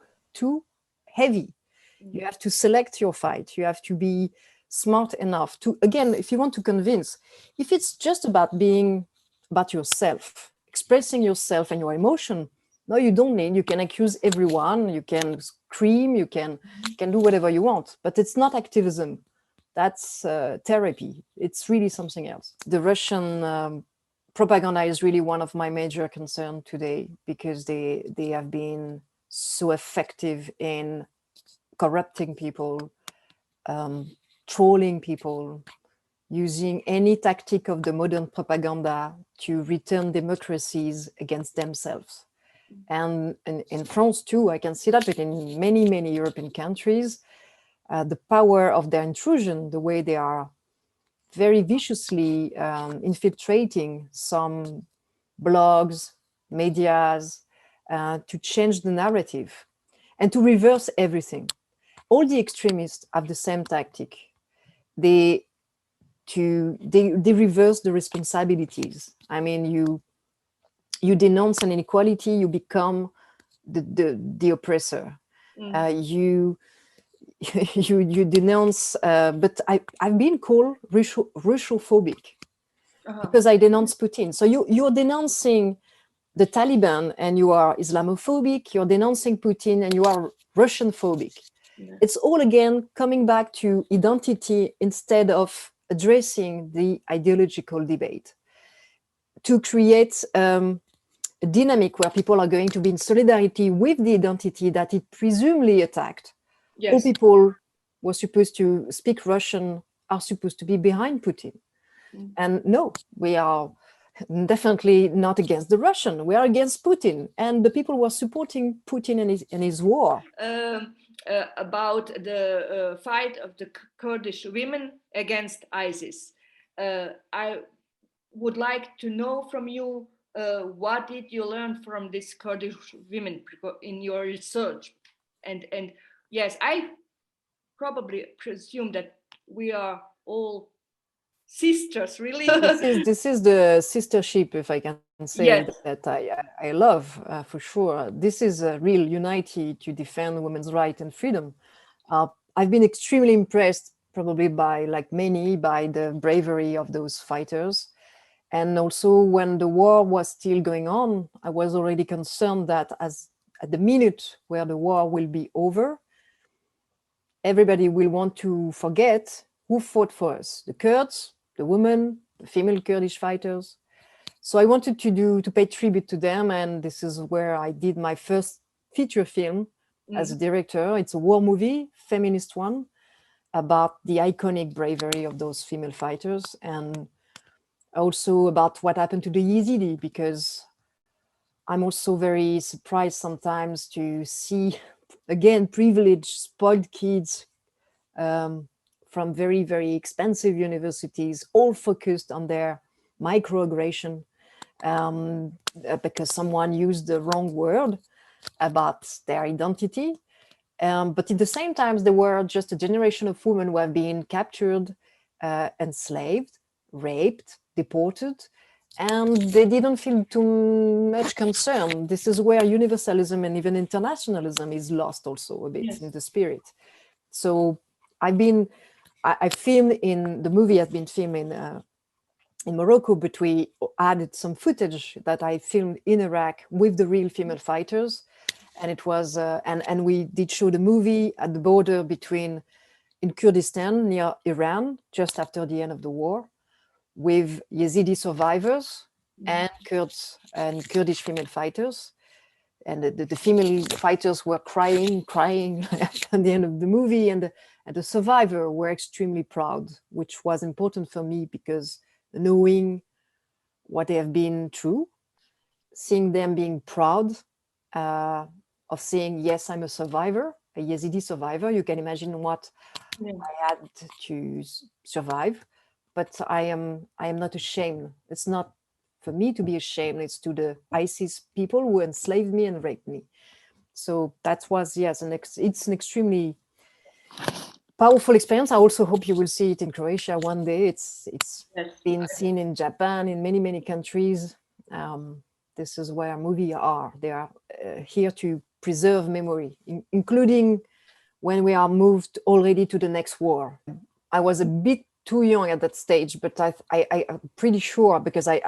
heavy. You have to select your fight. You have to be smart enough to, again, if you want to convince, if it's just about being about yourself, expressing yourself and your emotion, no, you don't need, you can accuse everyone, you can scream, you can do whatever you want, but it's not activism. That's therapy. It's really something else. The Russian propaganda is really one of my major concerns today, because they have been so effective in corrupting people, trolling people, using any tactic of the modern propaganda to return democracies against themselves. And in France too, I can see that, but in many, many European countries, the power of their intrusion, the way they are very viciously infiltrating some blogs, medias, to change the narrative and to reverse everything. All the extremists have the same tactic. They reverse the responsibilities. I mean, you denounce an inequality, you become the oppressor. You denounce, but I've been called Russophobic because I denounce Putin. So you're denouncing the Taliban and you are Islamophobic, you're denouncing Putin and you are Russian phobic. Yeah. It's all again coming back to identity instead of addressing the ideological debate to create a dynamic where people are going to be in solidarity with the identity that it presumably attacked. Yes. All people who are supposed to speak Russian are supposed to be behind Putin. And no, we are definitely not against the Russian. We are against Putin and the people who are supporting Putin and his war. About the fight of the Kurdish women against ISIS. I would like to know from you, what did you learn from these Kurdish women in your research? And yes, I probably presume that we are all sisters, really. This is the sistership, if I can say, yes, that I love, for sure. This is a real unity to defend women's rights and freedom. I've been extremely impressed, probably by, like many, by the bravery of those fighters. And also when the war was still going on, I was already concerned that at the minute where the war will be over, everybody will want to forget who fought for us, the Kurds, the women, the female Kurdish fighters. So I wanted to pay tribute to them, and this is where I did my first feature film as a director. It's a war movie, feminist one, about the iconic bravery of those female fighters, and also about what happened to the Yazidi, because I'm also very surprised sometimes to see, again, privileged, spoiled kids from very, very expensive universities, all focused on their microaggression because someone used the wrong word about their identity. But at the same time, there were just a generation of women who have been captured, enslaved, raped, deported, and they didn't feel too much concern. This is where universalism and even internationalism is lost also a bit in the spirit. So I filmed in, the movie has been filmed in Morocco, but we added some footage that I filmed in Iraq with the real female fighters. And it was, and we did show the movie at the border between, in Kurdistan near Iran, just after the end of the war, with Yazidi survivors and Kurds and Kurdish female fighters. And the female fighters were crying at the end of the movie, and the survivors were extremely proud, which was important for me because knowing what they have been through, seeing them being proud of saying, yes, I'm a survivor, a Yazidi survivor. You can imagine what I had to survive, but I am not ashamed. It's not for me to be ashamed. It's to the ISIS people who enslaved me and raped me. So that was, yes, it's an extremely powerful experience. I also hope you will see it in Croatia one day. It's been seen in Japan, in many, many countries. This is where movies are. They are here to preserve memory, including when we are moved already to the next war. I was a bit too young at that stage, but I'm pretty sure, because I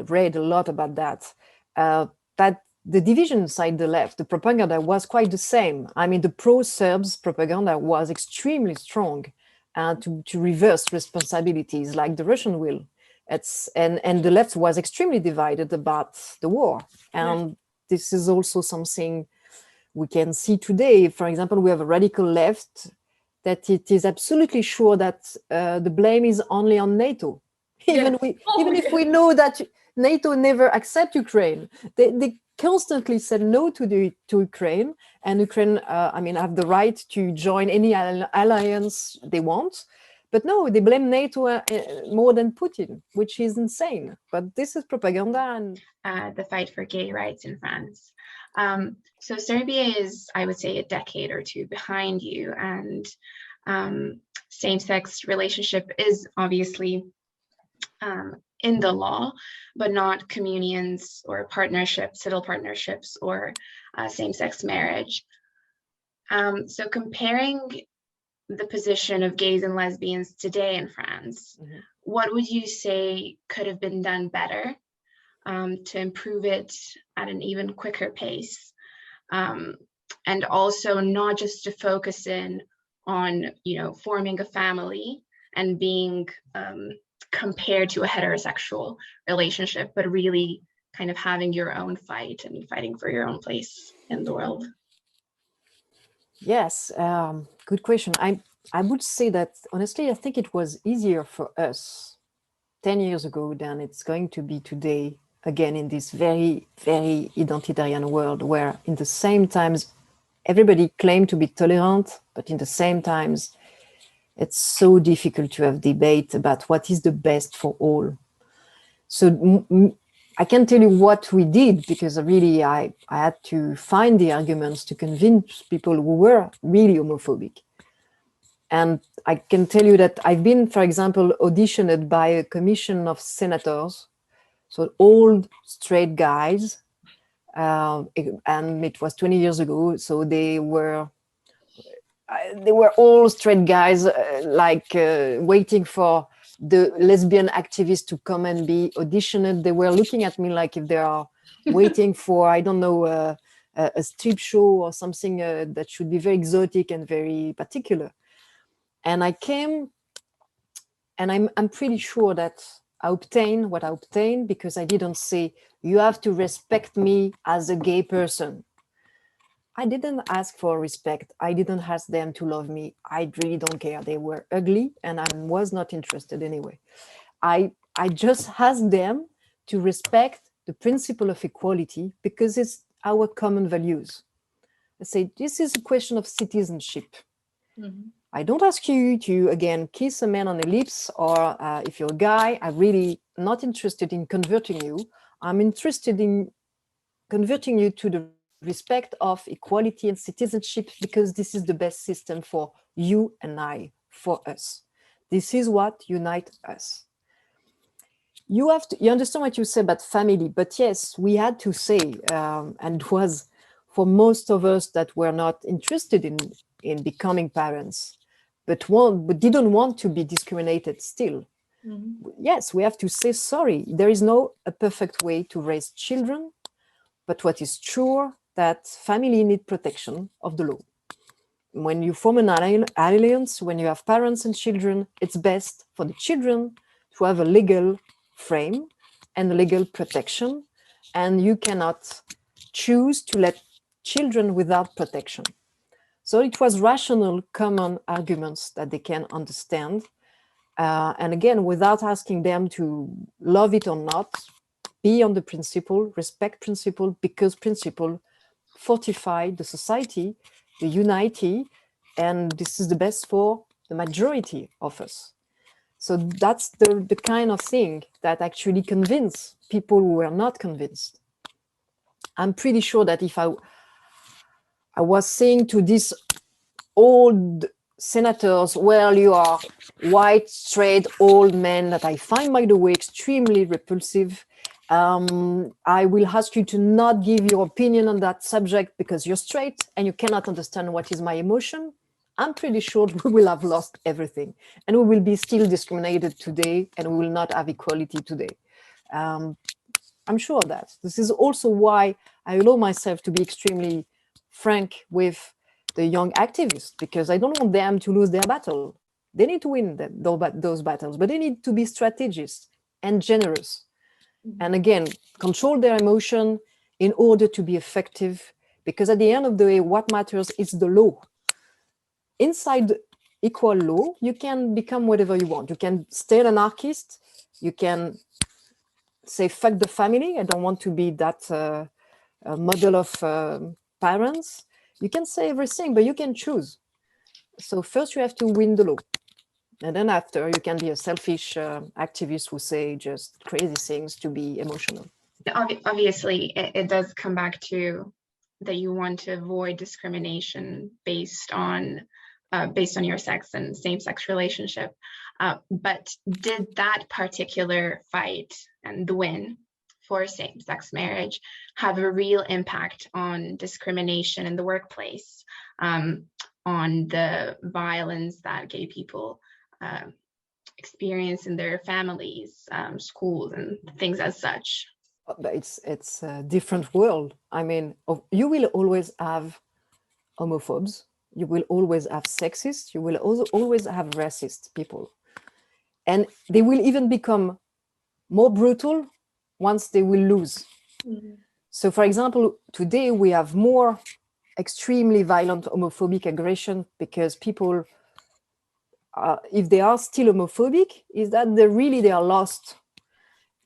read a lot about that, that the division inside the left, the propaganda was quite the same. I mean, the pro-Serbs propaganda was extremely strong to reverse responsibilities like the Russian will. And the left was extremely divided about the war. And this is also something we can see today. For example, we have a radical left that it is absolutely sure that the blame is only on NATO. Even if we know that NATO never accept Ukraine, they constantly said no to Ukraine, and Ukraine, I mean, have the right to join any alliance they want. But no, they blame NATO more than Putin, which is insane. But this is propaganda. And the fight for gay rights in France. So Serbia is, I would say, a decade or two behind you, and same-sex relationship is obviously in the law, but not communions or partnerships, civil partnerships, or same-sex marriage. So comparing the position of gays and lesbians today in France, what would you say could have been done better to improve it at an even quicker pace? And also not just to focus in on, forming a family and being compared to a heterosexual relationship, but really kind of having your own fight and fighting for your own place in the world. Yes, good question. I would say that, honestly, I think it was easier for us 10 years ago than it's going to be today, again, in this very, very identitarian world, where in the same times, everybody claimed to be tolerant, but in the same times, it's so difficult to have debate about what is the best for all. So I can tell you what we did, because really I had to find the arguments to convince people who were really homophobic. And I can tell you that I've been, for example, auditioned by a commission of senators, so old straight guys, and it was 20 years ago. So they were all straight guys, waiting for the lesbian activists to come and be auditioned. They were looking at me like if they are waiting for, I don't know, a strip show or something that should be very exotic and very particular. And I came, and I'm pretty sure that I obtained what I obtained because I didn't say, you have to respect me as a gay person. I didn't ask for respect. I didn't ask them to love me. I really don't care. They were ugly and I was not interested anyway. I just asked them to respect the principle of equality because it's our common values. I say, this is a question of citizenship. I don't ask you to, again, kiss a man on the lips, or if you're a guy, I'm really not interested in converting you. I'm interested in converting you to the respect of equality and citizenship, because this is the best system for you and I, for us. This is what unites us. You understand what you said about family, but yes, we had to say, and it was for most of us that were not interested in becoming parents, but didn't want to be discriminated still. Mm-hmm. Yes, we have to say sorry. There is no a perfect way to raise children, but what is true that family need protection of the law. When you form an alliance, when you have parents and children, it's best for the children to have a legal frame and legal protection, and you cannot choose to let children without protection. So it was rational, common arguments that they can understand. And again, without asking them to love it or not, be on the principle, respect principle, because principle fortify the society, the unity, and this is the best for the majority of us. So that's the kind of thing that actually convince people who were not convinced. I'm pretty sure that if I was saying to these old senators, well, you are white, straight, old men that I find, by the way, extremely repulsive. I will ask you to not give your opinion on that subject because you're straight and you cannot understand what is my emotion. I'm pretty sure we will have lost everything and we will be still discriminated today and we will not have equality today. I'm sure of that. This is also why I allow myself to be extremely frank with the young activists, because I don't want them to lose their battle. They need to win those battles, but they need to be strategists and generous. And again, control their emotion in order to be effective, because at the end of the day, what matters is the law. Inside equal law, you can become whatever you want. You can stay an anarchist. You can say, fuck the family. I don't want to be that model of parents. You can say everything, but you can choose. So first you have to win the law. And then after, you can be a selfish activist who say just crazy things to be emotional. Obviously, it does come back to that you want to avoid discrimination based on your sex and same-sex relationship. But did that particular fight and the win for same-sex marriage have a real impact on discrimination in the workplace, on the violence that gay people experience in their families, schools, and things as such? It's a different world. I mean, you will always have homophobes. You will always have sexists. You will also always have racist people. And they will even become more brutal once they will lose. Mm-hmm. So, for example, today we have more extremely violent homophobic aggression because people, if they are still homophobic, is that they are lost.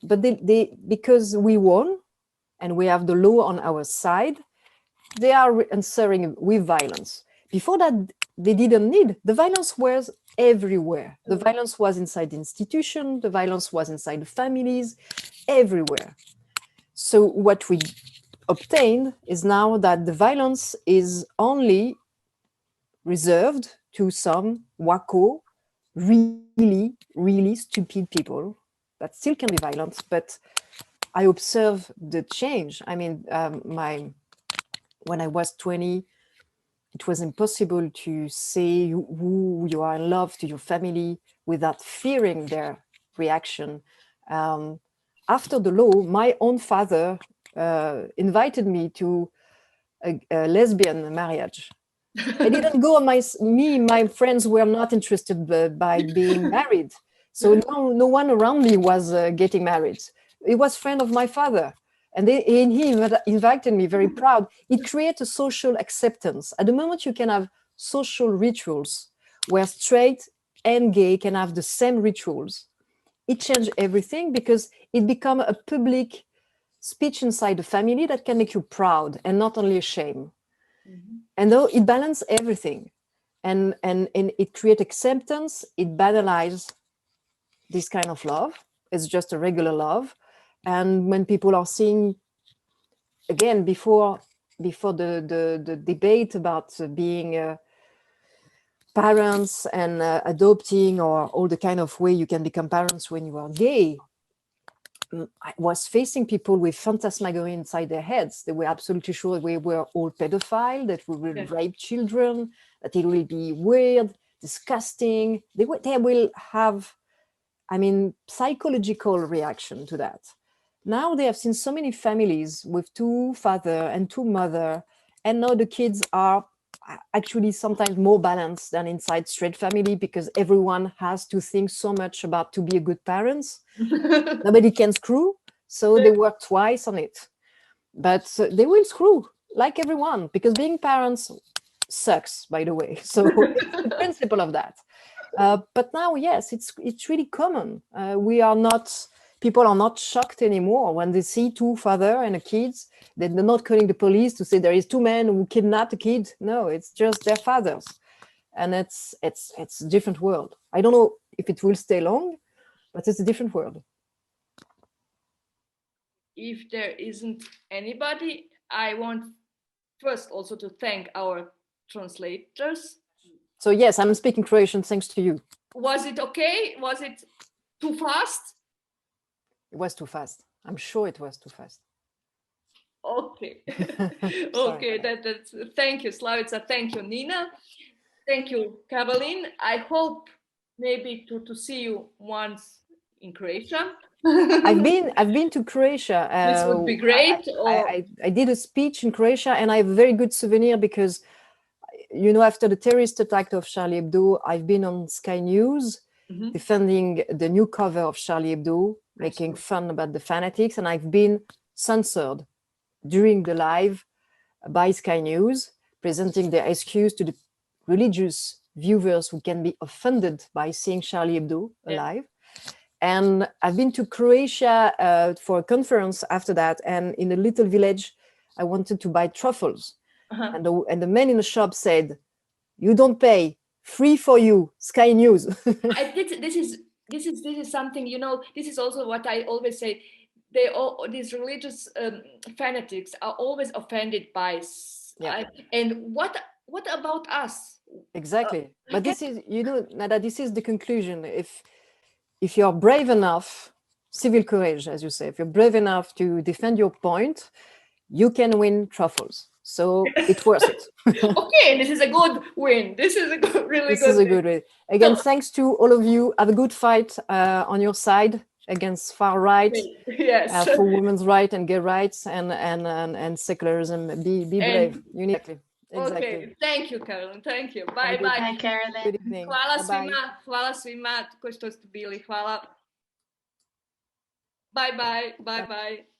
But they because we won and we have the law on our side, they are answering with violence. Before that, they didn't need. The violence was everywhere. The violence was inside the institution. The violence was inside the families, everywhere. So what we obtained is now that the violence is only reserved to some wacko, really, really stupid people that still can be violent. But I observe the change. I mean, when I was 20, it was impossible to say who you are in love to your family without fearing their reaction. After the law, my own father invited me to a lesbian marriage. I didn't go. My friends were not interested by being married. So no one around me was getting married. It was a friend of my father. And he invited me, very proud. It creates a social acceptance. At the moment, you can have social rituals where straight and gay can have the same rituals. It changed everything because it became a public speech inside the family that can make you proud and not only a shame. Mm-hmm. And though it balances everything and it creates acceptance, it banalizes this kind of love. It's just a regular love. And when people are seeing, again, before before the debate about being parents and adopting, or all the kind of way you can become parents when you are gay, I was facing people with phantasmagoria inside their heads. They were absolutely sure we were all pedophile, that we will rape children, that it will be weird, disgusting. They will have, I mean, psychological reaction to that. Now they have seen so many families with 2 father and 2 mother, and now the kids are actually sometimes more balanced than inside straight family, because everyone has to think so much about to be a good parents. Nobody can screw, so they work twice on it. But they will screw, like everyone, because being parents sucks, by the way. So it's the principle of that. But now, yes, it's really common. People are not shocked anymore when they see 2 father and a kids. They're not calling the police to say there is 2 men who kidnapped a kid. No, it's just their fathers, and it's a different world. I don't know if it will stay long, but it's a different world. If there isn't anybody, I want first also to thank our translators. So yes, I'm speaking Croatian thanks to you. Was it okay? Was it too fast? It was too fast. I'm sure it was too fast. Okay. Okay, that's thank you, Slavica. Thank you, Nina. Thank you, Caroline. I hope maybe to see you once in Croatia. I've been to Croatia. This would be great. I did a speech in Croatia, and I have a very good souvenir because, you know, after the terrorist attack of Charlie Hebdo, I've been on Sky News defending the new cover of Charlie Hebdo, making fun about the fanatics, and I've been censored during the live by Sky News, presenting their excuse to the religious viewers who can be offended by seeing Charlie Hebdo alive. And I've been to Croatia for a conference after that, and in a little village, I wanted to buy truffles. And the man in the shop said, "You don't pay, free for you, Sky News." This is something, you know, this is also what I always say. These religious fanatics are always offended by, and what about us? Exactly. But this is, you know, Nada, this is the conclusion. If you're brave enough, civil courage, as you say, if you're brave enough to defend your point, you can win truffles. So it's worth it. Okay, this is a good win. This is a good, really this good. This is a good win. Again, thanks to all of you. Have a good fight on your side against far right, yes, for women's rights and gay rights and secularism. Be brave. You need exactly. Okay, thank you, Caroline. Thank you. Bye, bye. Bye, Caroline. Good evening. Hvala svima koji što ste bili. Hvala. Bye, bye. Bye, bye.